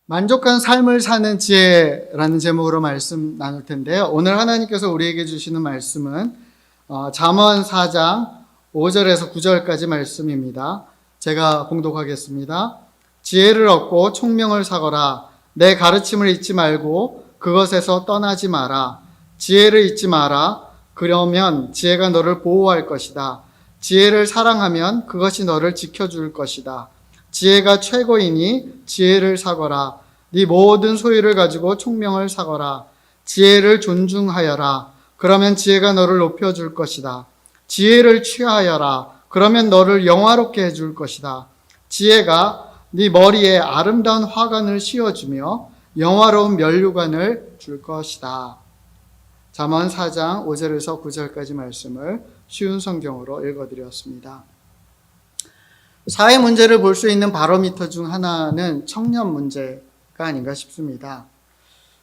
만족한 삶을 사는 지혜라는 제목으로 말씀 나눌 텐데요. 오늘 하나님께서 우리에게 주시는 말씀은 잠언 4장 5절에서 9절까지 말씀입니다. 제가 봉독하겠습니다. 지혜를 얻고 총명을 사거라. 내 가르침을 잊지 말고 그것에서 떠나지 마라. 지혜를 잊지 마라. 그러면 지혜가 너를 보호할 것이다. 지혜를 사랑하면 그것이 너를 지켜줄 것이다. 지혜가 최고이니 지혜를 사거라. 네 모든 소유를 가지고 총명을 사거라. 지혜를 존중하여라. 그러면 지혜가 너를 높여줄 것이다. 지혜를 취하여라. 그러면 너를 영화롭게 해줄 것이다. 지혜가 네 머리에 아름다운 화관을 씌워주며 영화로운 면류관을 줄 것이다. 잠언 4장 5절에서 9절까지 말씀을 쉬운 성경으로 읽어드렸습니다. 사회 문제를 볼 수 있는 바로미터 중 하나는 청년 문제가 아닌가 싶습니다.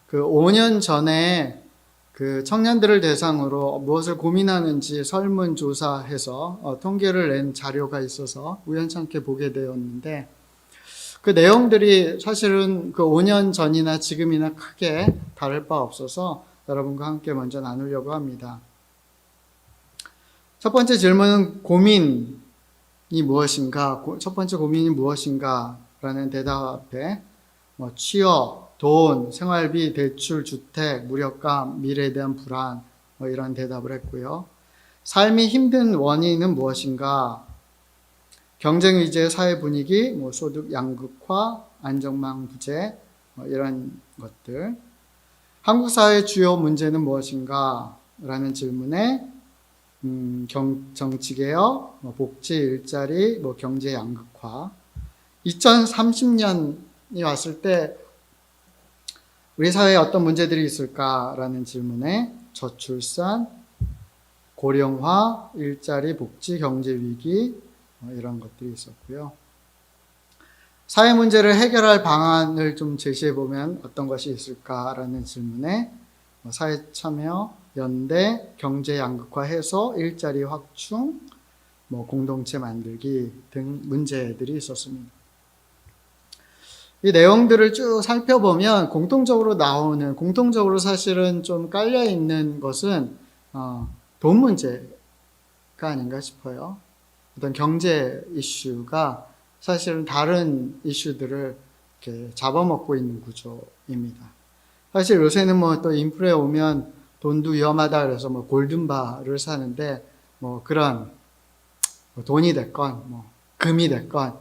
5년 전에 청년들을 대상으로 무엇을 고민하는지 설문조사해서 통계를 낸 자료가 있어서 우연찮게 보게 되었는데, 그 내용들이 사실은 5년 전이나 지금이나 크게 다를 바 없어서 여러분과 함께 먼저 나누려고 합니다. 첫 번째 질문은 고민이 무엇인가? 첫 번째 고민이 무엇인가? 라는 대답에 취업, 돈, 생활비, 대출, 주택, 무력감, 미래에 대한 불안 이런 대답을 했고요. 삶이 힘든 원인은 무엇인가? 경쟁 위주의 사회 분위기, 소득 양극화, 안정망 부재 이런 것들. 한국 사회의 주요 문제는 무엇인가? 라는 질문에 정치개혁, 복지, 일자리, 경제 양극화. 2030년이 왔을 때 우리 사회에 어떤 문제들이 있을까라는 질문에 저출산, 고령화, 일자리, 복지, 경제 위기 이런 것들이 있었고요. 사회 문제를 해결할 방안을 좀 제시해 보면 어떤 것이 있을까라는 질문에 사회 참여, 연대, 경제 양극화 해소, 일자리 확충, 공동체 만들기 등 문제들이 있었습니다. 이 내용들을 쭉 살펴보면 공통적으로 사실은 좀 깔려 있는 것은 돈 문제가 아닌가 싶어요. 어떤 경제 이슈가 사실은 다른 이슈들을 이렇게 잡아먹고 있는 구조입니다. 사실 요새는 또 인플레 오면 돈도 위험하다 그래서 골든바를 사는데 그런 돈이 됐건 금이 됐건,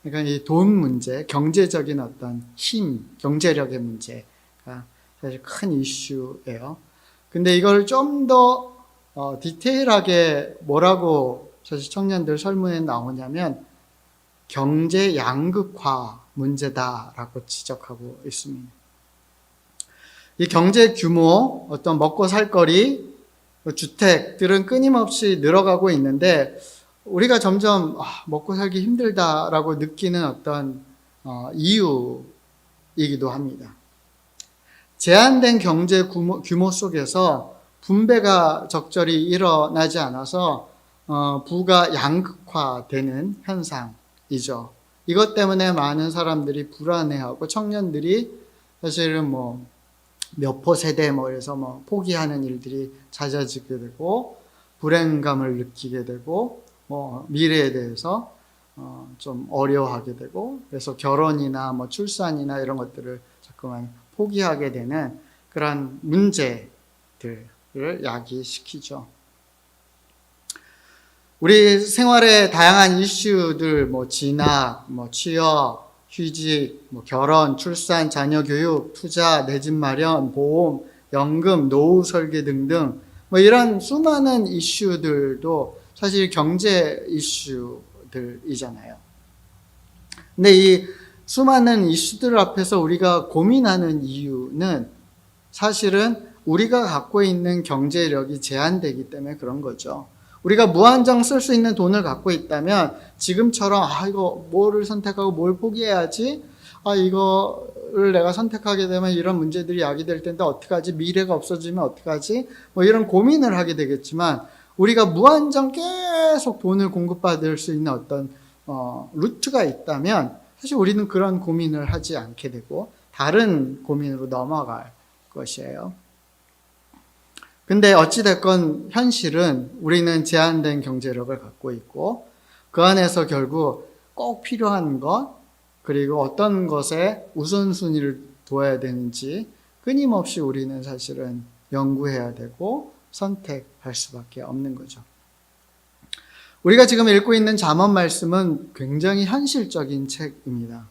그러니까 이 돈 문제, 경제적인 어떤 힘, 경제력의 문제가 사실 큰 이슈예요. 근데 이걸 좀 더 디테일하게 뭐라고 사실 청년들 설문에 나오냐면 경제 양극화 문제다라고 지적하고 있습니다. 이 경제 규모, 어떤 먹고 살 거리, 주택들은 끊임없이 늘어가고 있는데 우리가 점점 먹고 살기 힘들다라고 느끼는 어떤 이유이기도 합니다. 제한된 경제 규모 속에서 분배가 적절히 일어나지 않아서 부가 양극화되는 현상이죠. 이것 때문에 많은 사람들이 불안해하고 청년들이 사실은 몇% 세대 이래서 포기하는 일들이 잦아지게 되고 불행감을 느끼게 되고 미래에 대해서 좀 어려워하게 되고, 그래서 결혼이나 출산이나 이런 것들을 자꾸만 포기하게 되는 그런 문제들을 야기시키죠. 우리 생활의 다양한 이슈들, 진학, 취업, 휴직, 결혼, 출산, 자녀 교육, 투자, 내 집 마련, 보험, 연금, 노후 설계 등등 이런 수많은 이슈들도 사실 경제 이슈들이잖아요. 근데 이 수많은 이슈들 앞에서 우리가 고민하는 이유는 사실은 우리가 갖고 있는 경제력이 제한되기 때문에 그런 거죠. 우리가 무한정 쓸 수 있는 돈을 갖고 있다면 지금처럼 이거 뭐를 선택하고 뭘 포기해야지, 이거를 내가 선택하게 되면 이런 문제들이 야기될 텐데 어떡하지, 미래가 없어지면 어떡하지, 이런 고민을 하게 되겠지만, 우리가 무한정 계속 돈을 공급받을 수 있는 어떤 루트가 있다면 사실 우리는 그런 고민을 하지 않게 되고 다른 고민으로 넘어갈 것이에요. 근데 어찌됐건 현실은 우리는 제한된 경제력을 갖고 있고 그 안에서 결국 꼭 필요한 것 그리고 어떤 것에 우선순위를 둬야 되는지 끊임없이 우리는 사실은 연구해야 되고 선택할 수밖에 없는 거죠. 우리가 지금 읽고 있는 잠언 말씀은 굉장히 현실적인 책입니다.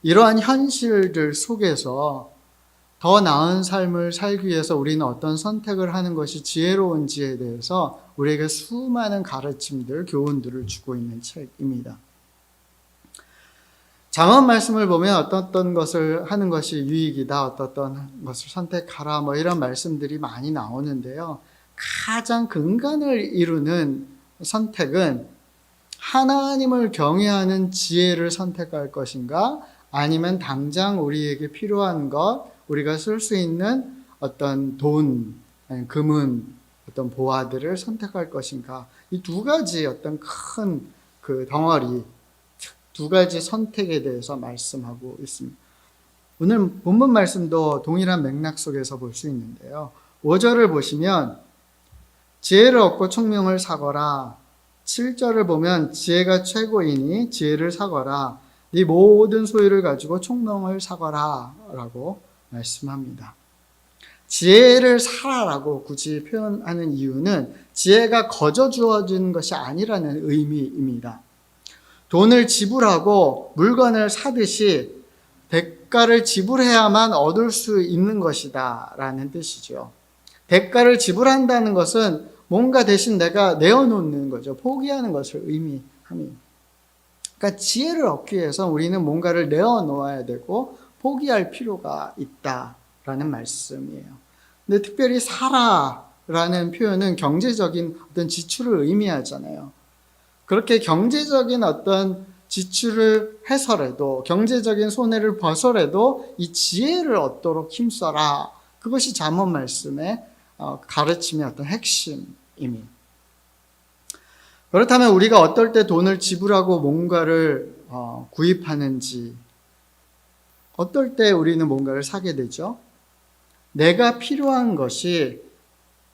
이러한 현실들 속에서 더 나은 삶을 살기 위해서 우리는 어떤 선택을 하는 것이 지혜로운지에 대해서 우리에게 수많은 가르침들, 교훈들을 주고 있는 책입니다. 잠언 말씀을 보면 어떤 것을 하는 것이 유익이다, 어떤 것을 선택하라, 뭐 이런 말씀들이 많이 나오는데요. 가장 근간을 이루는 선택은 하나님을 경외하는 지혜를 선택할 것인가, 아니면 당장 우리에게 필요한 것, 우리가 쓸 수 있는 어떤 돈, 금은, 어떤 보화들을 선택할 것인가. 이 두 가지 어떤 큰 그 덩어리, 두 가지 선택에 대해서 말씀하고 있습니다. 오늘 본문 말씀도 동일한 맥락 속에서 볼 수 있는데요. 5절을 보시면 지혜를 얻고 총명을 사거라. 7절을 보면 지혜가 최고이니 지혜를 사거라. 네 모든 소유를 가지고 총명을 사거라 라고 말씀합니다. 지혜를 사라라고 굳이 표현하는 이유는 지혜가 거저 주어진 것이 아니라는 의미입니다. 돈을 지불하고 물건을 사듯이 대가를 지불해야만 얻을 수 있는 것이다 라는 뜻이죠. 대가를 지불한다는 것은 뭔가 대신 내가 내어놓는 거죠. 포기하는 것을 의미합니다. 그러니까 지혜를 얻기 위해서 우리는 뭔가를 내어놓아야 되고 포기할 필요가 있다라는 말씀이에요. 근데 특별히 사라라는 표현은 경제적인 어떤 지출을 의미하잖아요. 그렇게 경제적인 어떤 지출을 해서라도 경제적인 손해를 벗어라도 이 지혜를 얻도록 힘써라. 그것이 잠언 말씀의 가르침의 어떤 핵심입니다. 그렇다면 우리가 어떨 때 돈을 지불하고 뭔가를 구입하는지, 어떨 때 우리는 뭔가를 사게 되죠? 내가 필요한 것이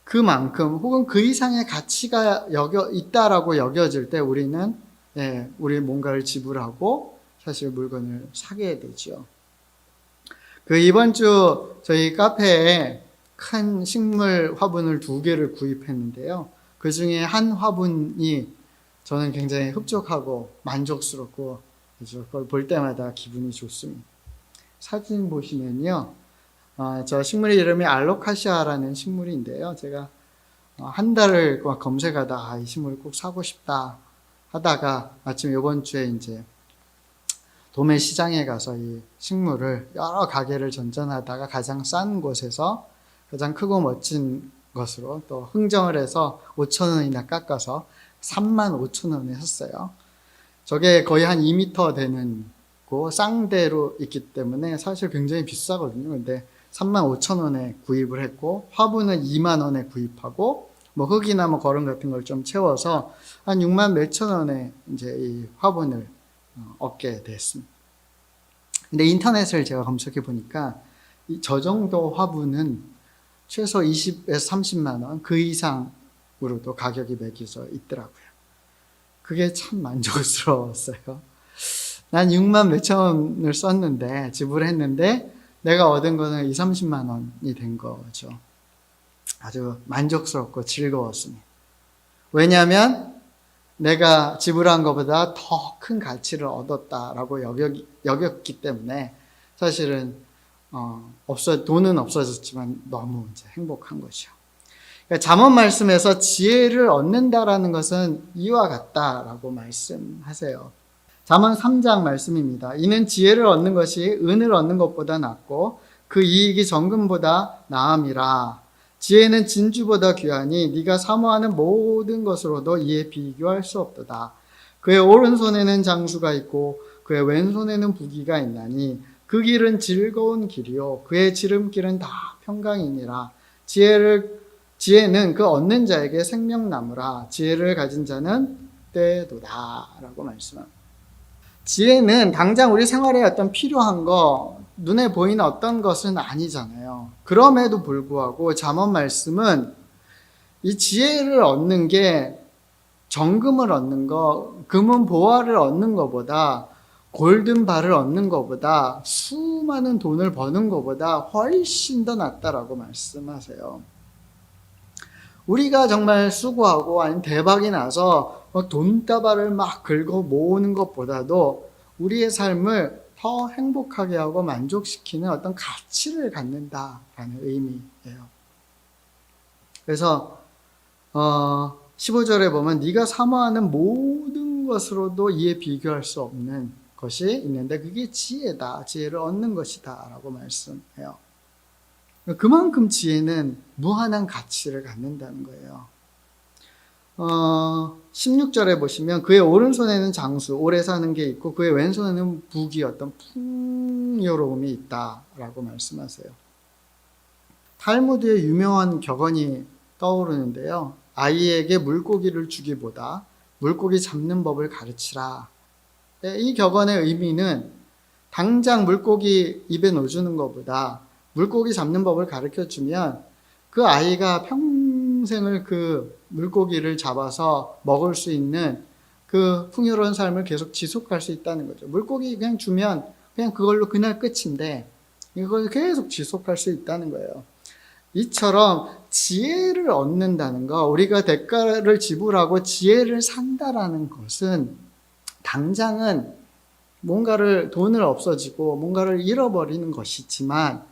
그만큼 혹은 그 이상의 가치가 있다라고 여겨질 때 우리는 우리 뭔가를 지불하고 사실 물건을 사게 되죠. 그 이번 주 저희 카페에 큰 식물 화분을 2개를 구입했는데요. 그 중에 한 화분이 저는 굉장히 흡족하고 만족스럽고 그걸 볼 때마다 기분이 좋습니다. 사진 보시면요. 저 식물의 이름이 알로카시아라는 식물인데요. 제가 한 달을 막 검색하다 이 식물을 꼭 사고 싶다 하다가 마침 이번 주에 이제 도매 시장에 가서 이 식물을 여러 가게를 전전하다가 가장 싼 곳에서 가장 크고 멋진 것으로 또 흥정을 해서 5,000원이나 깎아서 35,000원에 샀어요. 저게 거의 한 2m 되는 쌍대로 있기 때문에 사실 굉장히 비싸거든요. 근데 35,000원에 구입을 했고 화분은 2만 원에 구입하고 뭐 흙이나 뭐 거름 같은 걸 좀 채워서 한 6만 몇천 원에 이제 이 화분을 얻게 됐습니다. 근데 인터넷을 제가 검색해 보니까 저 정도 화분은 최소 20에서 30만 원 그 이상으로도 가격이 매겨져 있더라고요. 그게 참 만족스러웠어요. 난 6만 몇천 원을 썼는데 지불했는데 내가 얻은 거는 2, 30만 원이 된 거죠. 아주 만족스럽고 즐거웠습니다. 왜냐하면 내가 지불한 것보다 더 큰 가치를 얻었다라고 여겼기 때문에 사실은 돈은 없어졌지만 너무 이제 행복한 거죠. 그러니까 잠언 말씀에서 지혜를 얻는다라는 것은 이와 같다라고 말씀하세요. 잠언 3장 말씀입니다. 이는 지혜를 얻는 것이 은을 얻는 것보다 낫고 그 이익이 정금보다 나음이라. 지혜는 진주보다 귀하니 네가 사모하는 모든 것으로도 이에 비교할 수 없도다. 그의 오른손에는 장수가 있고 그의 왼손에는 부귀가 있나니 그 길은 즐거운 길이요 그의 지름길은 다 평강이니라. 지혜는 그 얻는 자에게 생명나무라. 지혜를 가진 자는 때도다 라고 말씀합니다. 지혜는 당장 우리 생활에 어떤 필요한 거, 눈에 보이는 어떤 것은 아니잖아요. 그럼에도 불구하고 잠언 말씀은 이 지혜를 얻는 게 정금을 얻는 거, 금은 보화를 얻는 것보다, 골든바를 얻는 것보다, 수많은 돈을 버는 것보다 훨씬 더 낫다라고 말씀하세요. 우리가 정말 수고하고 아니면 대박이 나서 돈다발을 막 긁어 모으는 것보다도 우리의 삶을 더 행복하게 하고 만족시키는 어떤 가치를 갖는다라는 의미예요. 그래서 15절에 보면 네가 사모하는 모든 것으로도 이에 비교할 수 없는 것이 있는데 그게 지혜다. 지혜를 얻는 것이다 라고 말씀해요. 그만큼 지혜는 무한한 가치를 갖는다는 거예요. 16절에 보시면 그의 오른손에는 장수, 오래 사는 게 있고 그의 왼손에는 부귀, 어떤 풍요로움이 있다라고 말씀하세요. 탈무드의 유명한 격언이 떠오르는데요. 아이에게 물고기를 주기보다 물고기 잡는 법을 가르치라. 이 격언의 의미는 당장 물고기 입에 넣어주는 것보다 물고기 잡는 법을 가르쳐주면 그 아이가 평생을 그 물고기를 잡아서 먹을 수 있는 그 풍요로운 삶을 계속 지속할 수 있다는 거죠. 물고기 그냥 주면 그냥 그걸로 그날 끝인데 이걸 계속 지속할 수 있다는 거예요. 이처럼 지혜를 얻는다는 거, 우리가 대가를 지불하고 지혜를 산다라는 것은 당장은 뭔가를 돈을 없어지고 뭔가를 잃어버리는 것이지만,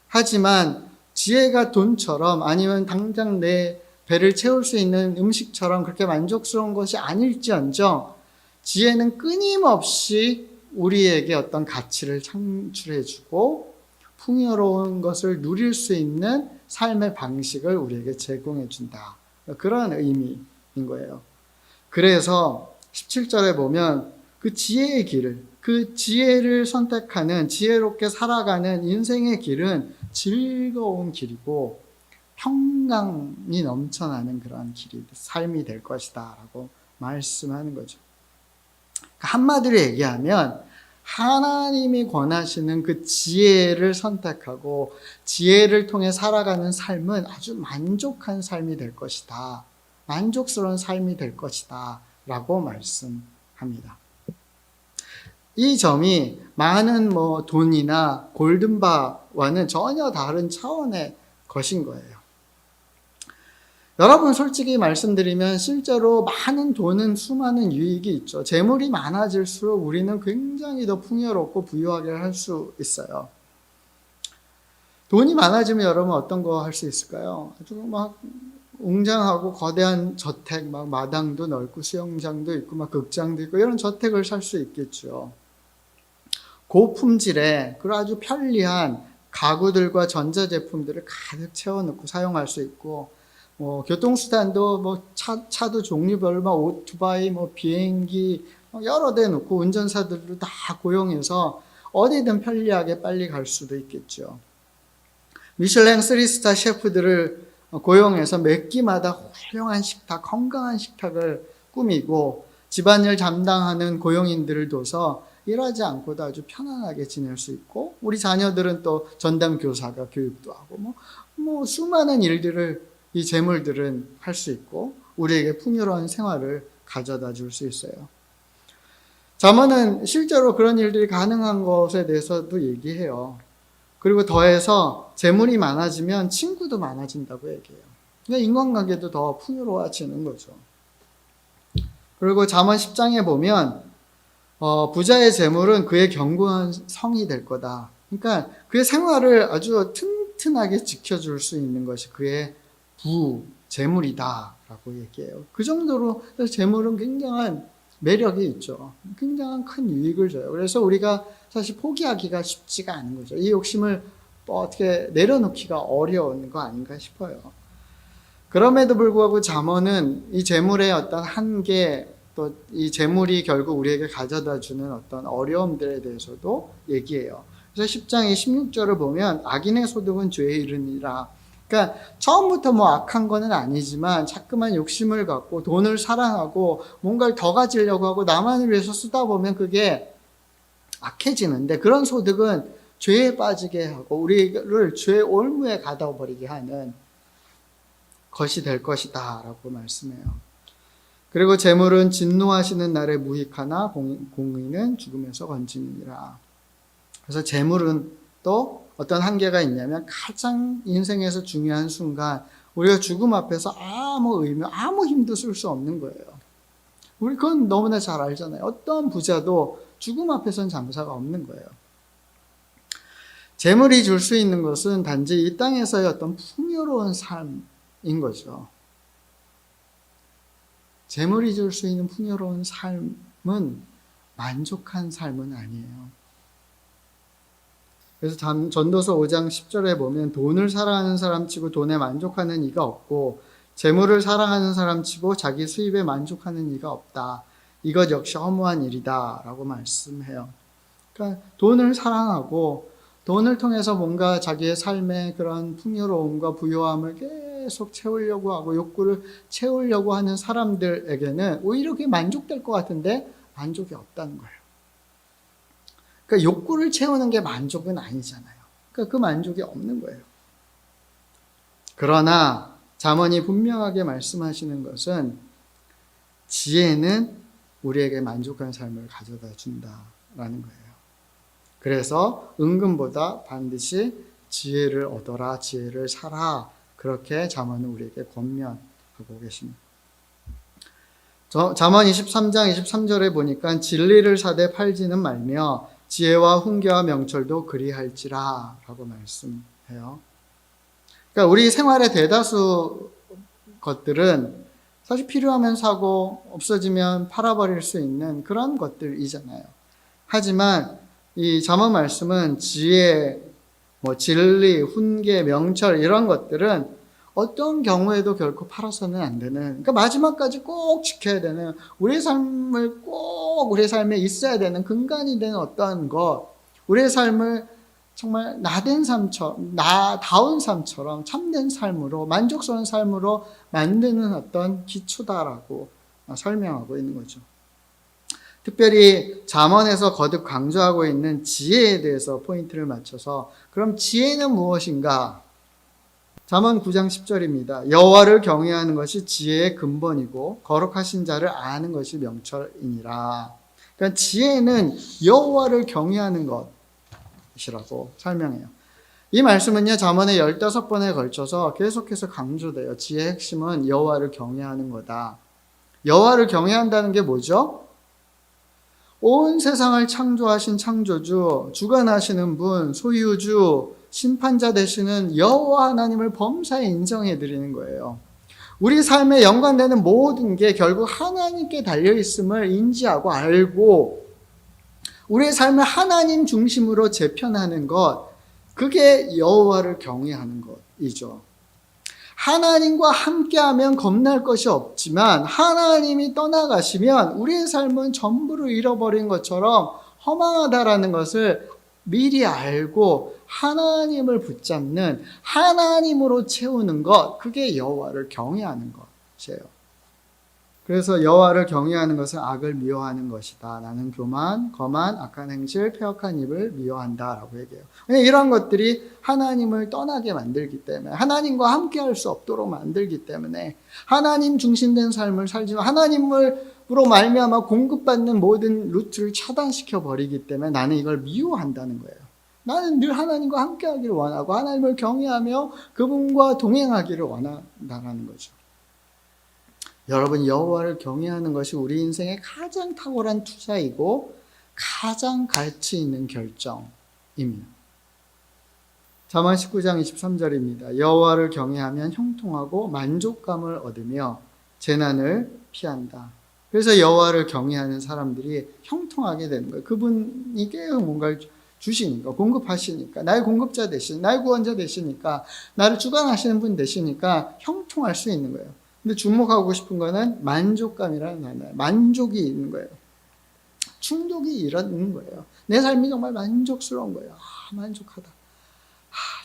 하지만 지혜가 돈처럼 아니면 당장 내 배를 채울 수 있는 음식처럼 그렇게 만족스러운 것이 아닐지언정 지혜는 끊임없이 우리에게 어떤 가치를 창출해주고 풍요로운 것을 누릴 수 있는 삶의 방식을 우리에게 제공해 준다. 그런 의미인 거예요. 그래서 17절에 보면 그 지혜의 길을, 그 지혜를 선택하는, 지혜롭게 살아가는 인생의 길은 즐거운 길이고 평강이 넘쳐나는 그런 길이, 삶이 될 것이다 라고 말씀하는 거죠. 한마디로 얘기하면 하나님이 권하시는 그 지혜를 선택하고 지혜를 통해 살아가는 삶은 아주 만족한 삶이 될 것이다. 만족스러운 삶이 될 것이다 라고 말씀합니다. 이 점이 많은 돈이나 골든바와는 전혀 다른 차원의 것인 거예요. 여러분 솔직히 말씀드리면 실제로 많은 돈은 수많은 유익이 있죠. 재물이 많아질수록 우리는 굉장히 더 풍요롭고 부유하게 할 수 있어요. 돈이 많아지면 여러분 어떤 거 할 수 있을까요? 아주 막 웅장하고 거대한 저택, 막 마당도 넓고 수영장도 있고 막 극장도 있고 이런 저택을 살 수 있겠죠. 고품질의 그리고 아주 편리한 가구들과 전자제품들을 가득 채워넣고 사용할 수 있고, 교통수단도 차도 종류별로 오토바이, 비행기 여러 대 놓고 운전사들도 다 고용해서 어디든 편리하게 빨리 갈 수도 있겠죠. 미슐랭 3스타 셰프들을 고용해서 몇 끼마다 훌륭한 식탁, 건강한 식탁을 꾸미고 집안일 담당하는 고용인들을 둬서 일하지 않고도 아주 편안하게 지낼 수 있고, 우리 자녀들은 또 전담 교사가 교육도 하고 수많은 일들을 이 재물들은 할 수 있고 우리에게 풍요로운 생활을 가져다 줄 수 있어요. 잠언은 실제로 그런 일들이 가능한 것에 대해서도 얘기해요. 그리고 더해서 재물이 많아지면 친구도 많아진다고 얘기해요. 그러니까 인간관계도 더 풍요로워지는 거죠. 그리고 잠언 10장에 보면 부자의 재물은 그의 견고한 성이 될 거다. 그러니까 그의 생활을 아주 튼튼하게 지켜줄 수 있는 것이 그의 재물이다 라고 얘기해요. 그 정도로 재물은 굉장한 매력이 있죠. 굉장한 큰 유익을 줘요. 그래서 우리가 사실 포기하기가 쉽지가 않은 거죠. 이 욕심을 어떻게 내려놓기가 어려운 거 아닌가 싶어요. 그럼에도 불구하고 잠언은 이 재물의 어떤 한계, 또 이 재물이 결국 우리에게 가져다 주는 어떤 어려움들에 대해서도 얘기해요. 그래서 10장의 16절을 보면 악인의 소득은 죄에 이르니라. 그러니까 처음부터 악한 거는 아니지만 자꾸만 욕심을 갖고 돈을 사랑하고 뭔가를 더 가지려고 하고 나만을 위해서 쓰다 보면 그게 악해지는데, 그런 소득은 죄에 빠지게 하고 우리를 죄의 올무에 가둬버리게 하는 것이 될 것이다 라고 말씀해요. 그리고 재물은 진노하시는 날에 무익하나 공의는 죽음에서 건짐이니라. 그래서 재물은 또 어떤 한계가 있냐면 가장 인생에서 중요한 순간 우리가 죽음 앞에서 아무 의미, 아무 힘도 쓸 수 없는 거예요. 우리 그건 너무나 잘 알잖아요. 어떤 부자도 죽음 앞에서는 장사가 없는 거예요. 재물이 줄 수 있는 것은 단지 이 땅에서의 어떤 풍요로운 삶인 거죠. 재물이 줄 수 있는 풍요로운 삶은 만족한 삶은 아니에요. 그래서 전도서 5장 10절에 보면 돈을 사랑하는 사람 치고 돈에 만족하는 이가 없고 재물을 사랑하는 사람 치고 자기 수입에 만족하는 이가 없다. 이것 역시 허무한 일이다 라고 말씀해요. 그러니까 돈을 사랑하고 돈을 통해서 뭔가 자기의 삶의 그런 풍요로움과 부요함을 계속 채우려고 하고 욕구를 채우려고 하는 사람들에게는 오히려 그게 만족될 것 같은데 만족이 없다는 거예요. 그러니까 욕구를 채우는 게 만족은 아니잖아요. 그러니까 그 만족이 없는 거예요. 그러나 잠언이 분명하게 말씀하시는 것은 지혜는 우리에게 만족한 삶을 가져다 준다라는 거예요. 그래서 은금보다 반드시 지혜를 얻어라, 지혜를 사라. 그렇게 잠언은 우리에게 권면하고 계십니다. 잠언 23장 23절에 보니까 진리를 사되 팔지는 말며 지혜와 훈계와 명철도 그리할지라 라고 말씀해요. 그러니까 우리 생활의 대다수 것들은 사실 필요하면 사고 없어지면 팔아버릴 수 있는 그런 것들이잖아요. 하지만 이 잠언 말씀은 지혜, 진리, 훈계, 명철 이런 것들은 어떤 경우에도 결코 팔아서는 안 되는, 그러니까 마지막까지 꼭 지켜야 되는, 우리의 삶을 꼭 우리의 삶에 있어야 되는 근간이 되는 어떠한 것, 우리의 삶을 정말 나된 삶처럼, 나다운 삶처럼 참된 삶으로, 만족스러운 삶으로 만드는 어떤 기초다라고 설명하고 있는 거죠. 특별히 잠언에서 거듭 강조하고 있는 지혜에 대해서 포인트를 맞춰서 그럼 지혜는 무엇인가? 잠언 9장 10절입니다. 여호와를 경외하는 것이 지혜의 근본이고 거룩하신 자를 아는 것이 명철이니라. 그러니까 지혜는 여호와를 경외하는 것이라고 설명해요. 이 말씀은요, 잠언의 15번에 걸쳐서 계속해서 강조돼요. 지혜의 핵심은 여호와를 경외하는 거다. 여호와를 경외한다는 게 뭐죠? 온 세상을 창조하신 창조주, 주관하시는 분, 소유주, 심판자 되시는 여호와 하나님을 범사에 인정해 드리는 거예요. 우리 삶에 연관되는 모든 게 결국 하나님께 달려있음을 인지하고 알고 우리의 삶을 하나님 중심으로 재편하는 것, 그게 여호와를 경외하는 것이죠. 하나님과 함께하면 겁날 것이 없지만 하나님이 떠나가시면 우리의 삶은 전부를 잃어버린 것처럼 허망하다라는 것을 미리 알고 하나님을 붙잡는, 하나님으로 채우는 것, 그게 여호와를 경외하는 것이에요. 그래서 여호와를 경외하는 것은 악을 미워하는 것이다. 나는 교만, 거만, 악한 행실, 패역한 입을 미워한다라고 얘기해요. 왜냐하면 이러한 것들이 하나님을 떠나게 만들기 때문에, 하나님과 함께할 수 없도록 만들기 때문에, 하나님 중심된 삶을 살지만 하나님으로 말미암아 공급받는 모든 루트를 차단시켜 버리기 때문에 나는 이걸 미워한다는 거예요. 나는 늘 하나님과 함께하기를 원하고 하나님을 경외하며 그분과 동행하기를 원한다는 거죠. 여러분, 여호와를 경외하는 것이 우리 인생의 가장 탁월한 투자이고 가장 가치 있는 결정입니다. 잠언 19장 23절입니다. 여호와를 경외하면 형통하고 만족감을 얻으며 재난을 피한다. 그래서 여호와를 경외하는 사람들이 형통하게 되는 거예요. 그분이 계속 뭔가를 주시니까, 공급하시니까, 나의 공급자 되시니까, 나의 구원자 되시니까, 나를 주관하시는 분 되시니까 형통할 수 있는 거예요. 근데 주목하고 싶은 거는 만족감이라는 단어예요. 만족이 있는 거예요. 충족이 있는 거예요. 내 삶이 정말 만족스러운 거예요. 만족하다.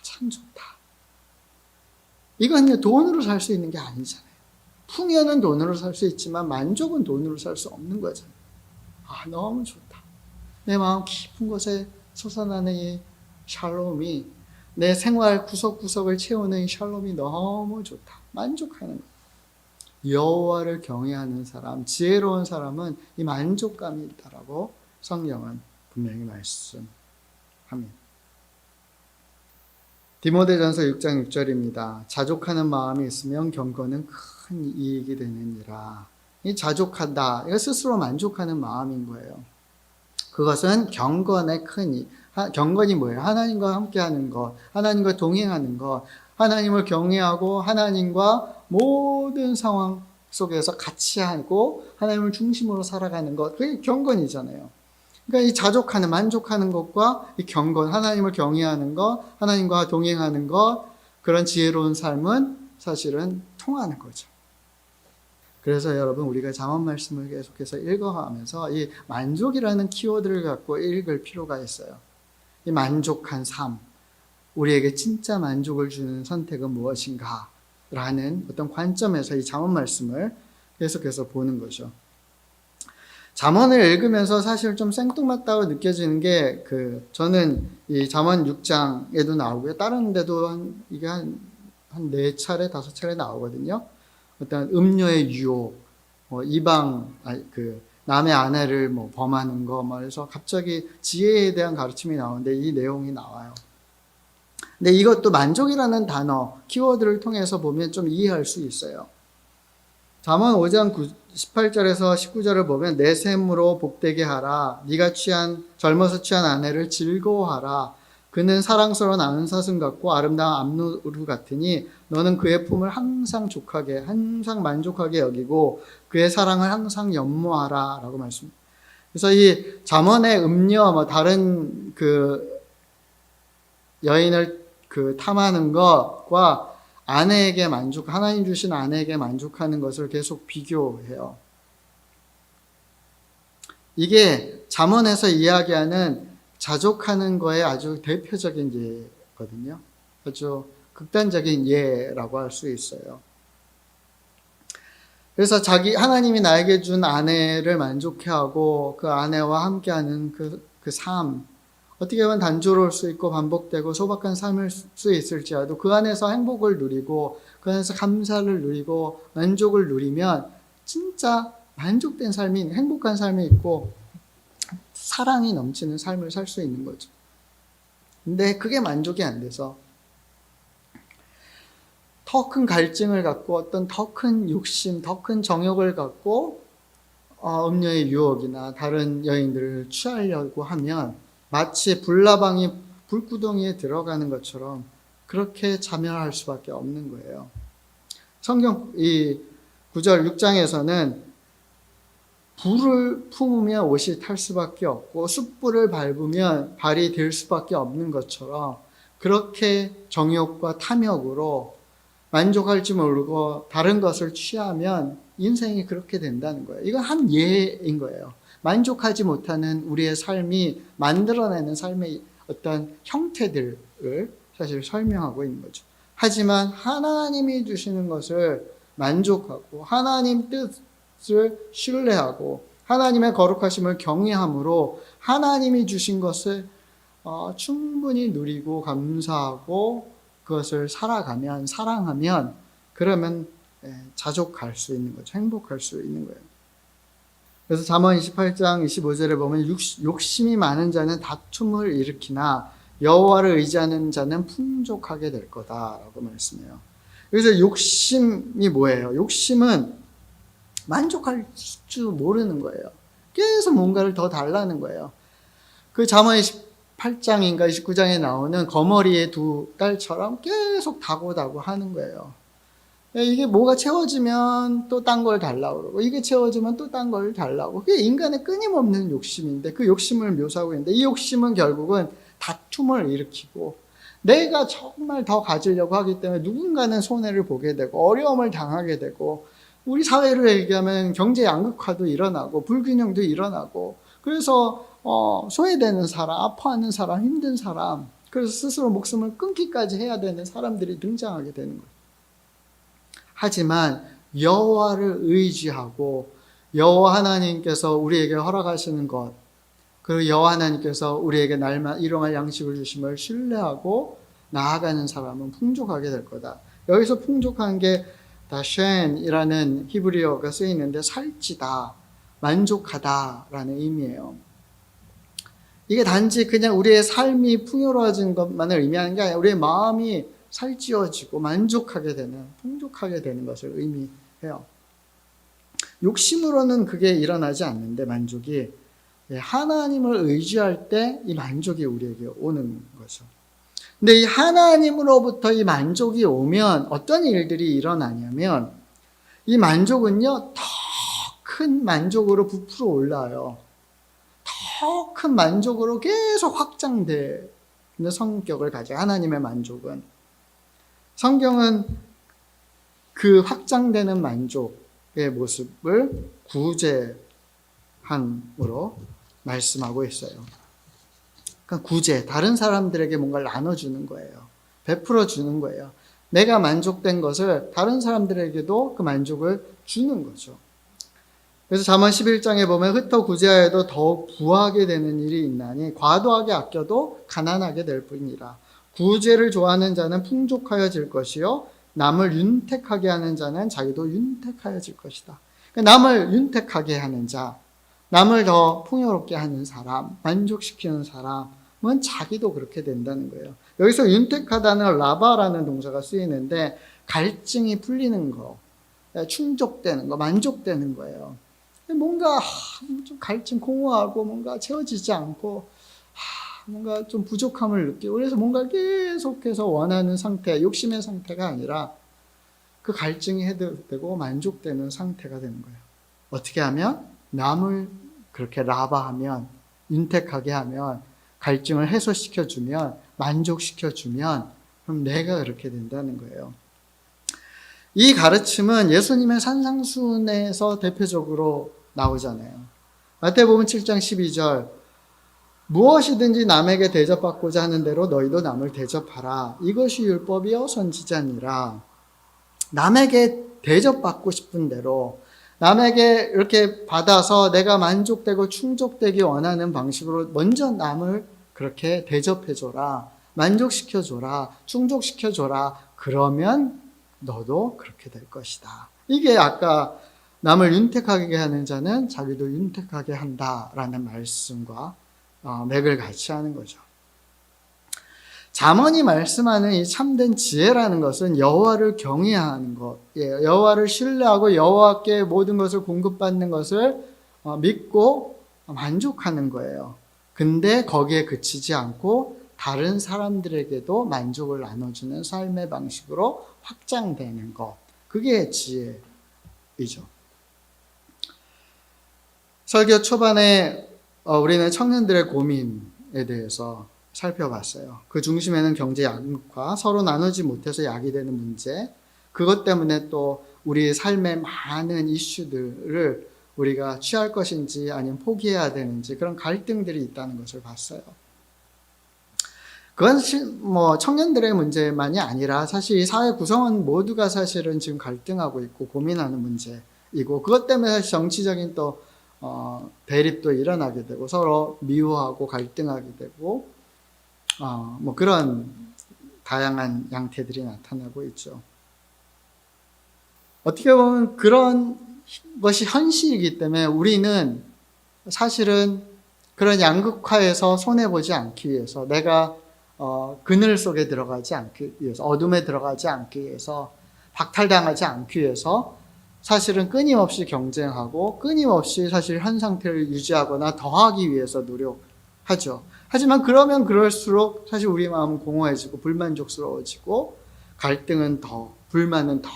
참 좋다. 이건 돈으로 살 수 있는 게 아니잖아요. 풍요는 돈으로 살 수 있지만 만족은 돈으로 살 수 없는 거잖아요. 너무 좋다. 내 마음 깊은 곳에 솟아나는 이 샬롬이 내 생활 구석구석을 채우는 샬롬이 너무 좋다. 만족하는 것. 여호와를 경외하는 사람, 지혜로운 사람은 이 만족감이 있다라고 성경은 분명히 말씀합니다. 디모데전서 6장 6절입니다. 자족하는 마음이 있으면 경건은 큰 이익이 되느니라. 이 자족한다. 이거 스스로 만족하는 마음인 거예요. 그것은 경건의 큰 이익. 경건이 뭐예요? 하나님과 함께하는 것, 하나님과 동행하는 것, 하나님을 경외하고 하나님과 모든 상황 속에서 같이 하고 하나님을 중심으로 살아가는 것, 그게 경건이잖아요. 그러니까 이 자족하는, 만족하는 것과 이 경건, 하나님을 경외하는 것, 하나님과 동행하는 것, 그런 지혜로운 삶은 사실은 통하는 거죠. 그래서 여러분, 우리가 잠언 말씀을 계속해서 읽어가면서 이 만족이라는 키워드를 갖고 읽을 필요가 있어요. 이 만족한 삶, 우리에게 진짜 만족을 주는 선택은 무엇인가? 라는 어떤 관점에서 이 잠언 말씀을 계속해서 보는 거죠. 잠언을 읽으면서 사실 좀 생뚱맞다고 느껴지는 게 저는 이 잠언 6장에도 나오고요. 다른 데도 이게 한 4차례, 5차례 나오거든요. 어떤 음료의 유혹, 남의 아내를 범하는 거, 그래서 갑자기 지혜에 대한 가르침이 나오는데 이 내용이 나와요. 근데 이것도 만족이라는 단어, 키워드를 통해서 보면 좀 이해할 수 있어요. 잠언 5장 18절에서 19절을 보면 내 셈으로 복되게 하라. 네가 젊어서 취한 아내를 즐거워하라. 그는 사랑스러운 안사슴 같고 아름다운 암누루 같으니 너는 그의 품을 항상 족하게, 항상 만족하게 여기고 그의 사랑을 항상 연모하라. 라고 말씀합니다. 그래서 이 잠언의 음녀, 다른 여인을 탐하는 것과 아내에게 하나님 주신 아내에게 만족하는 것을 계속 비교해요. 이게 잠언에서 이야기하는 자족하는 거에 아주 대표적인 예거든요. 아주 극단적인 예라고 할 수 있어요. 그래서 하나님이 나에게 준 아내를 만족해하고 그 아내와 함께하는 그 삶, 어떻게 보면 단조로울 수 있고 반복되고 소박한 삶일 수 있을지라도 그 안에서 행복을 누리고 그 안에서 감사를 누리고 만족을 누리면 진짜 만족된 삶이, 행복한 삶이 있고 사랑이 넘치는 삶을 살 수 있는 거죠. 근데 그게 만족이 안 돼서 더 큰 갈증을 갖고 어떤 더 큰 욕심, 더 큰 정욕을 갖고 음녀의 유혹이나 다른 여인들을 취하려고 하면 마치 불나방이 불구덩이에 들어가는 것처럼 그렇게 자멸할 수밖에 없는 거예요. 성경 이 9절 6장에서는 불을 품으면 옷이 탈 수밖에 없고 숯불을 밟으면 발이 될 수밖에 없는 것처럼 그렇게 정욕과 탐욕으로 만족할 줄 모르고 다른 것을 취하면 인생이 그렇게 된다는 거예요. 이건 한 예인 거예요. 만족하지 못하는 우리의 삶이 만들어내는 삶의 어떤 형태들을 사실 설명하고 있는 거죠. 하지만 하나님이 주시는 것을 만족하고 하나님 뜻을 신뢰하고 하나님의 거룩하심을 경외함으로 하나님이 주신 것을 충분히 누리고 감사하고 그것을 살아가면, 사랑하면 그러면 자족할 수 있는 거죠. 행복할 수 있는 거예요. 그래서 잠언 28장 25절에 보면 욕심이 많은 자는 다툼을 일으키나 여호와를 의지하는 자는 풍족하게 될 거다라고 말씀해요. 그래서 욕심이 뭐예요? 욕심은 만족할 줄 모르는 거예요. 계속 뭔가를 더 달라는 거예요. 그 잠언 28장인가 29장에 나오는 거머리의 두 딸처럼 계속 다고다고 하는 거예요. 이게 뭐가 채워지면 또 딴 걸 달라고 그러고 이게 채워지면 또 딴 걸 달라고. 그게 인간의 끊임없는 욕심인데 그 욕심을 묘사하고 있는데 이 욕심은 결국은 다툼을 일으키고 내가 정말 더 가지려고 하기 때문에 누군가는 손해를 보게 되고 어려움을 당하게 되고 우리 사회로 얘기하면 경제 양극화도 일어나고 불균형도 일어나고 그래서 소외되는 사람, 아파하는 사람, 힘든 사람, 그래서 스스로 목숨을 끊기까지 해야 되는 사람들이 등장하게 되는 거예요. 하지만 여호와를 의지하고 여호와 하나님께서 우리에게 허락하시는 것, 그리고 여호와 하나님께서 우리에게 날마다 일용할 양식을 주심을 신뢰하고 나아가는 사람은 풍족하게 될 거다. 여기서 풍족한 게 다쉔이라는 히브리어가 쓰이는데 살찌다, 만족하다라는 의미예요. 이게 단지 그냥 우리의 삶이 풍요로워진 것만을 의미하는 게 아니라 우리의 마음이 살찌워지고 만족하게 되는, 풍족하게 되는 것을 의미해요. 욕심으로는 그게 일어나지 않는데 만족이 하나님을 의지할 때 이 만족이 우리에게 오는 거죠. 근데 이 하나님으로부터 이 만족이 오면 어떤 일들이 일어나냐면 이 만족은요, 더 큰 만족으로 부풀어 올라요. 더 큰 만족으로 계속 확장되는 성격을 가져요. 하나님의 만족은. 성경은 그 확장되는 만족의 모습을 구제함으로 말씀하고 있어요. 그러니까 구제, 다른 사람들에게 뭔가를 나눠주는 거예요. 베풀어 주는 거예요. 내가 만족된 것을 다른 사람들에게도 그 만족을 주는 거죠. 그래서 잠언 11장에 보면 흩어 구제하여도 더욱 부하게 되는 일이 있나니 과도하게 아껴도 가난하게 될 뿐이라. 구제를 좋아하는 자는 풍족하여질 것이요 남을 윤택하게 하는 자는 자기도 윤택하여질 것이다. 그러니까 남을 윤택하게 하는 자, 남을 더 풍요롭게 하는 사람, 만족시키는 사람은 자기도 그렇게 된다는 거예요. 여기서 윤택하다는 라바라는 동사가 쓰이는데 갈증이 풀리는 거, 충족되는 거, 만족되는 거예요. 뭔가 좀 갈증, 공허하고 뭔가 채워지지 않고 뭔가 좀 부족함을 느끼고 그래서 뭔가 계속해서 원하는 상태, 욕심의 상태가 아니라 그 갈증이 해소되고 만족되는 상태가 되는 거예요. 어떻게 하면? 남을 그렇게 라바하면, 윤택하게 하면, 갈증을 해소시켜주면, 만족시켜주면 그럼 내가 그렇게 된다는 거예요. 이 가르침은 예수님의 산상수훈에서 대표적으로 나오잖아요. 마태복음 7장 12절 무엇이든지 남에게 대접받고자 하는 대로 너희도 남을 대접하라. 이것이 율법이요 선지자니라. 남에게 대접받고 싶은 대로 남에게 이렇게 받아서 내가 만족되고 충족되기 원하는 방식으로 먼저 남을 그렇게 대접해줘라. 만족시켜줘라. 충족시켜줘라. 그러면 너도 그렇게 될 것이다. 이게 아까 남을 윤택하게 하는 자는 자기도 윤택하게 한다라는 말씀과 맥을 같이 하는 거죠. 잠언이 말씀하는 이 참된 지혜라는 것은 여호와를 경외하는 것이에요. 여호와를 신뢰하고 여호와께 모든 것을 공급받는 것을 믿고 만족하는 거예요. 근데 거기에 그치지 않고 다른 사람들에게도 만족을 나눠주는 삶의 방식으로 확장되는 것. 그게 지혜이죠. 설교 초반에 우리는 청년들의 고민에 대해서 살펴봤어요. 그 중심에는 경제 양극화, 서로 나누지 못해서 야기되는 문제, 그것 때문에 또 우리의 삶의 많은 이슈들을 우리가 취할 것인지 아니면 포기해야 되는지 그런 갈등들이 있다는 것을 봤어요. 그건 청년들의 문제만이 아니라 사실 이 사회 구성원 모두가 사실은 지금 갈등하고 있고 고민하는 문제이고 그것 때문에 사실 정치적인 또 대립도 일어나게 되고 서로 미워하고 갈등하게 되고 그런 다양한 양태들이 나타나고 있죠. 어떻게 보면 그런 것이 현실이기 때문에 우리는 사실은 그런 양극화에서 손해보지 않기 위해서 내가 그늘 속에 들어가지 않기 위해서 어둠에 들어가지 않기 위해서 박탈당하지 않기 위해서 사실은 끊임없이 경쟁하고 끊임없이 사실 현 상태를 유지하거나 더하기 위해서 노력하죠. 하지만 그러면 그럴수록 사실 우리 마음은 공허해지고 불만족스러워지고 갈등은 더, 불만은 더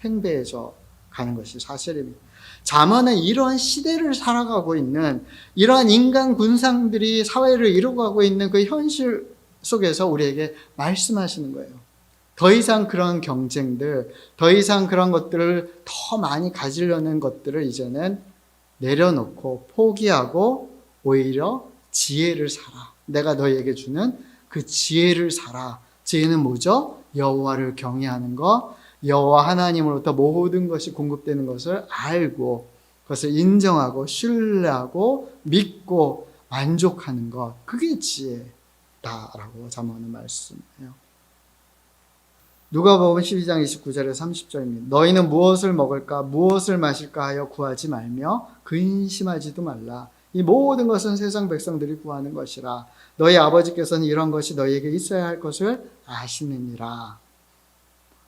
팽배해져 가는 것이 사실입니다. 잠언은 이러한 시대를 살아가고 있는 이러한 인간 군상들이 사회를 이루어가고 있는 그 현실 속에서 우리에게 말씀하시는 거예요. 더 이상 그런 경쟁들, 더 이상 그런 것들을 더 많이 가지려는 것들을 이제는 내려놓고 포기하고 오히려 지혜를 살아. 내가 너희에게 주는 그 지혜를 살아. 지혜는 뭐죠? 여호와를 경외하는 것, 여호와 하나님으로부터 모든 것이 공급되는 것을 알고 그것을 인정하고 신뢰하고 믿고 만족하는 것, 그게 지혜다라고 잠언은 말씀해요. 누가복음 12장 29절에 30절입니다. 너희는 무엇을 먹을까 무엇을 마실까 하여 구하지 말며 근심하지도 말라. 이 모든 것은 세상 백성들이 구하는 것이라. 너희 아버지께서는 이런 것이 너희에게 있어야 할 것을 아시느니라.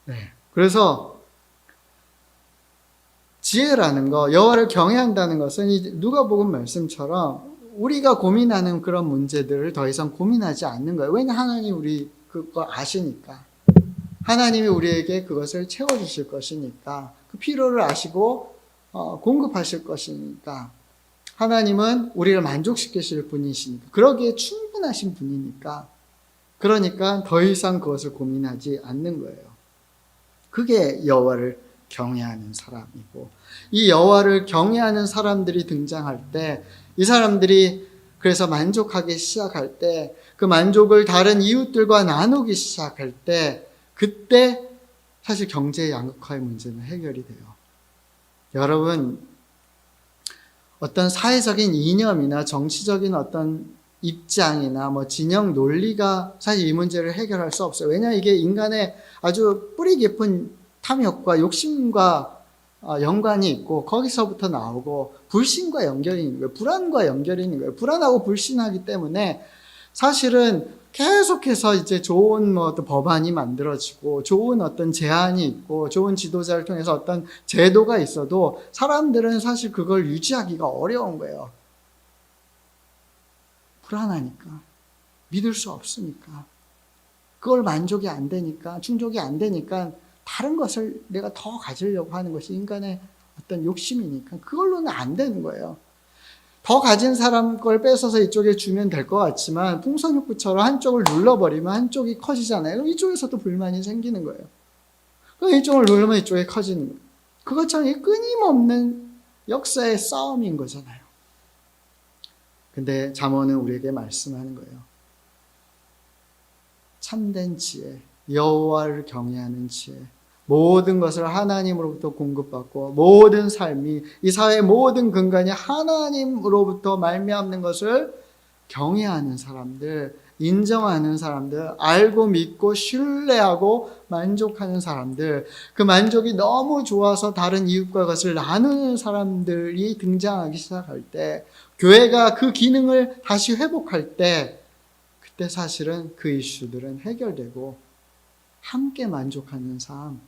네. 그래서 지혜라는 거, 여호와를 경외한다는 것은 이 누가복음 말씀처럼 우리가 고민하는 그런 문제들을 더 이상 고민하지 않는 거예요. 왜냐, 하나님 우리 그거 아시니까. 하나님이 우리에게 그것을 채워주실 것이니까. 그 필요를 아시고 공급하실 것이니까. 하나님은 우리를 만족시키실 분이시니까. 그러기에 충분하신 분이니까. 그러니까 더 이상 그것을 고민하지 않는 거예요. 그게 여호와를 경외하는 사람이고, 이 여호와를 경외하는 사람들이 등장할 때, 이 사람들이 그래서 만족하기 시작할 때, 그 만족을 다른 이웃들과 나누기 시작할 때, 그때 사실 경제의 양극화의 문제는 해결이 돼요. 여러분, 어떤 사회적인 이념이나 정치적인 어떤 입장이나 진영 논리가 사실 이 문제를 해결할 수 없어요. 왜냐, 이게 인간의 아주 뿌리 깊은 탐욕과 욕심과 연관이 있고, 거기서부터 나오고, 불신과 연결이 있는 거예요. 불안과 연결이 있는 거예요. 불안하고 불신하기 때문에 사실은 계속해서 이제 좋은 어떤 법안이 만들어지고, 좋은 어떤 제안이 있고, 좋은 지도자를 통해서 어떤 제도가 있어도 사람들은 사실 그걸 유지하기가 어려운 거예요. 불안하니까. 믿을 수 없으니까. 그걸 만족이 안 되니까, 충족이 안 되니까 다른 것을 내가 더 가지려고 하는 것이 인간의 어떤 욕심이니까 그걸로는 안 되는 거예요. 더 가진 사람 걸 뺏어서 이쪽에 주면 될 것 같지만 풍선육부처럼 한쪽을 눌러버리면 한쪽이 커지잖아요. 그럼 이쪽에서도 불만이 생기는 거예요. 그럼 이쪽을 누르면 이쪽이 커지는 거예요. 그것처럼 이 끊임없는 역사의 싸움인 거잖아요. 근데 잠언은 우리에게 말씀하는 거예요. 참된 지혜, 여호와를 경외하는 지혜, 모든 것을 하나님으로부터 공급받고 모든 삶이, 이 사회의 모든 근간이 하나님으로부터 말미암는 것을 경외하는 사람들, 인정하는 사람들, 알고 믿고 신뢰하고 만족하는 사람들, 그 만족이 너무 좋아서 다른 이웃과 그것을 나누는 사람들이 등장하기 시작할 때, 교회가 그 기능을 다시 회복할 때, 그때 사실은 그 이슈들은 해결되고 함께 만족하는 삶,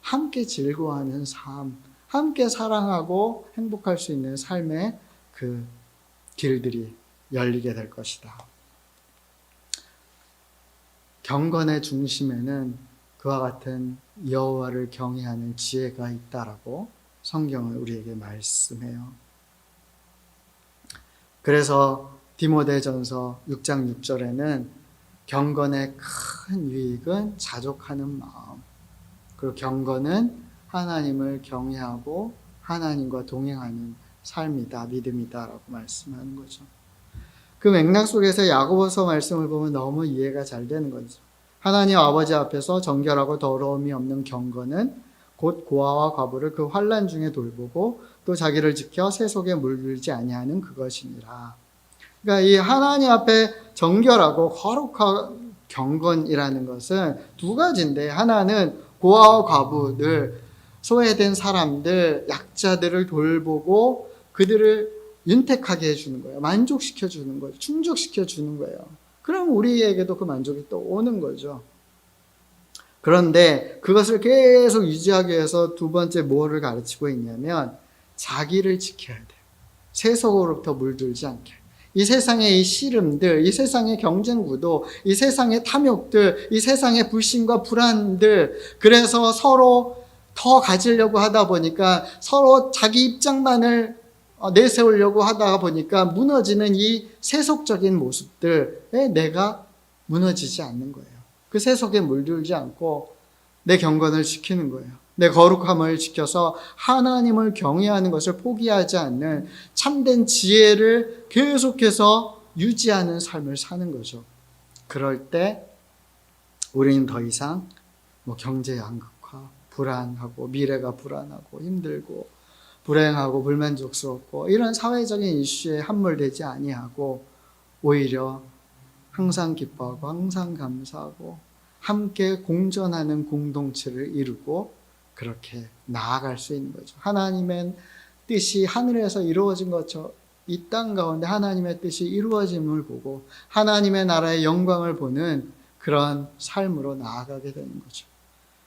함께 즐거워하는 삶, 함께 사랑하고 행복할 수 있는 삶의 그 길들이 열리게 될 것이다. 경건의 중심에는 그와 같은 여호와를 경외하는 지혜가 있다라고 성경은 우리에게 말씀해요. 그래서 디모데전서 6장 6절에는 경건의 큰 유익은 자족하는 마음, 그리고 경건은 하나님을 경외하고 하나님과 동행하는 삶이다, 믿음이다라고 말씀하는 거죠. 그 맥락 속에서 야고보서 말씀을 보면 너무 이해가 잘 되는 거죠. 하나님 아버지 앞에서 정결하고 더러움이 없는 경건은 곧 고아와 과부를 그 환난 중에 돌보고 또 자기를 지켜 세속에 물들지 아니하는 그것이니라. 그러니까 이 하나님 앞에 정결하고 거룩한 경건이라는 것은 두 가지인데, 하나는 고아와 과부들, 소외된 사람들, 약자들을 돌보고 그들을 윤택하게 해주는 거예요. 만족시켜 주는 거예요. 충족시켜 주는 거예요. 그럼 우리에게도 그 만족이 또 오는 거죠. 그런데 그것을 계속 유지하기 위해서 두 번째 뭐를 가르치고 있냐면 자기를 지켜야 돼요. 세속으로부터 물들지 않게. 이 세상의 이 씨름들, 이 세상의 경쟁 구도, 이 세상의 탐욕들, 이 세상의 불신과 불안들, 그래서 서로 더 가지려고 하다 보니까 서로 자기 입장만을 내세우려고 하다 보니까 무너지는 이 세속적인 모습들에 내가 무너지지 않는 거예요. 그 세속에 물들지 않고 내 경건을 지키는 거예요. 내 거룩함을 지켜서 하나님을 경외하는 것을 포기하지 않는 참된 지혜를 계속해서 유지하는 삶을 사는 거죠. 그럴 때 우리는 더 이상 경제 양극화, 불안하고 미래가 불안하고 힘들고 불행하고 불만족스럽고 이런 사회적인 이슈에 함몰되지 아니하고 오히려 항상 기뻐하고 항상 감사하고 함께 공존하는 공동체를 이루고 그렇게 나아갈 수 있는 거죠. 하나님의 뜻이 하늘에서 이루어진 것처럼 이 땅 가운데 하나님의 뜻이 이루어짐을 보고 하나님의 나라의 영광을 보는 그런 삶으로 나아가게 되는 거죠.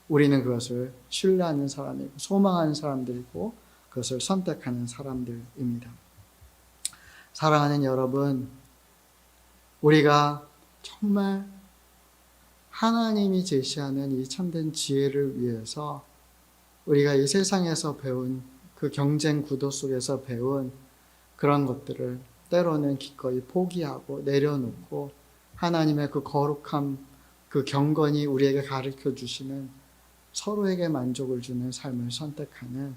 우리는 그것을 신뢰하는 사람이고 소망하는 사람들이고 그것을 선택하는 사람들입니다. 사랑하는 여러분, 우리가 정말 하나님이 제시하는 이 참된 지혜를 위해서 우리가 이 세상에서 배운 그 경쟁 구도 속에서 배운 그런 것들을 때로는 기꺼이 포기하고 내려놓고 하나님의 그 거룩함, 그 경건이 우리에게 가르쳐 주시는 서로에게 만족을 주는 삶을 선택하는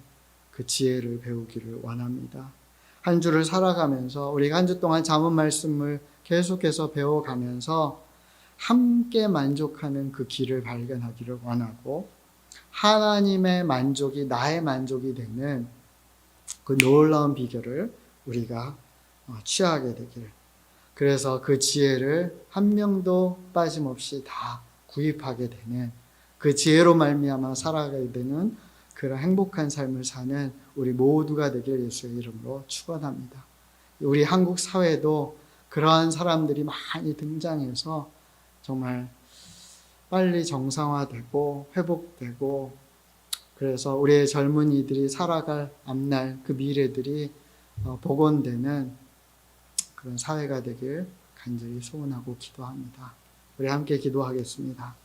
그 지혜를 배우기를 원합니다. 한 주를 살아가면서 우리가 한 주 동안 잠언 말씀을 계속해서 배워가면서 함께 만족하는 그 길을 발견하기를 원하고 하나님의 만족이 나의 만족이 되는 그 놀라운 비결을 우리가 취하게 되길, 그래서 그 지혜를 한 명도 빠짐없이 다 구입하게 되는 그 지혜로 말미암아 살아가게 되는 그런 행복한 삶을 사는 우리 모두가 되길 예수의 이름으로 축원합니다. 우리 한국 사회도 그러한 사람들이 많이 등장해서 정말 빨리 정상화되고 회복되고 그래서 우리의 젊은이들이 살아갈 앞날 그 미래들이 복원되는 그런 사회가 되길 간절히 소원하고 기도합니다. 우리 함께 기도하겠습니다.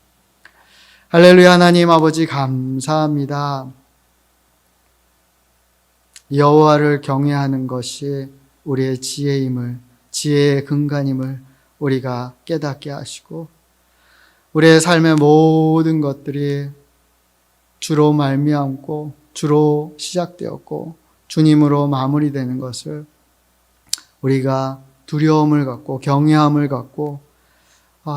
할렐루야. 하나님 아버지 감사합니다. 여호와를 경외하는 것이 우리의 지혜임을, 지혜의 근간임을 우리가 깨닫게 하시고 우리의 삶의 모든 것들이 주로 말미암고 주로 시작되었고 주님으로 마무리되는 것을 우리가 두려움을 갖고 경외함을 갖고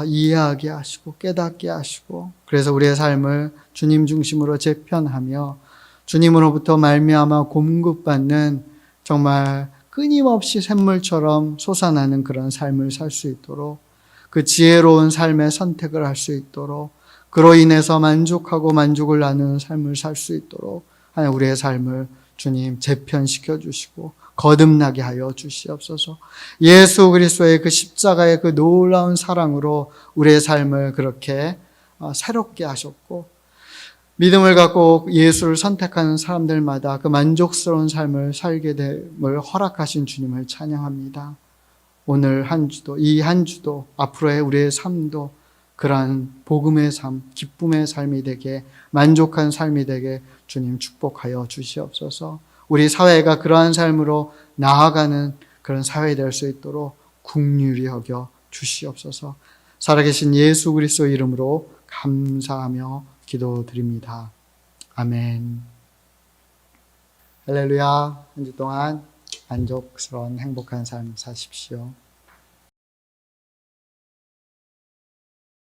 이해하게 하시고 깨닫게 하시고 그래서 우리의 삶을 주님 중심으로 재편하며 주님으로부터 말미암아 공급받는 정말 끊임없이 샘물처럼 솟아나는 그런 삶을 살 수 있도록 그 지혜로운 삶의 선택을 할 수 있도록 그로 인해서 만족하고 만족을 나누는 삶을 살 수 있도록 하나님 우리의 삶을 주님 재편시켜 주시고 거듭나게 하여 주시옵소서. 예수 그리스도의 그 십자가의 그 놀라운 사랑으로 우리의 삶을 그렇게 새롭게 하셨고 믿음을 갖고 예수를 선택하는 사람들마다 그 만족스러운 삶을 살게 됨을 허락하신 주님을 찬양합니다. 오늘 한 주도 이 한 주도 앞으로의 우리의 삶도 그러한 복음의 삶, 기쁨의 삶이 되게 만족한 삶이 되게 주님 축복하여 주시옵소서. 우리 사회가 그러한 삶으로 나아가는 그런 사회 될 수 있도록 긍휼히 여겨 주시옵소서. 살아계신 예수 그리스도 이름으로 감사하며 기도드립니다. 아멘. 할렐루야. 한 주 동안 만족스러운 행복한 삶 사십시오.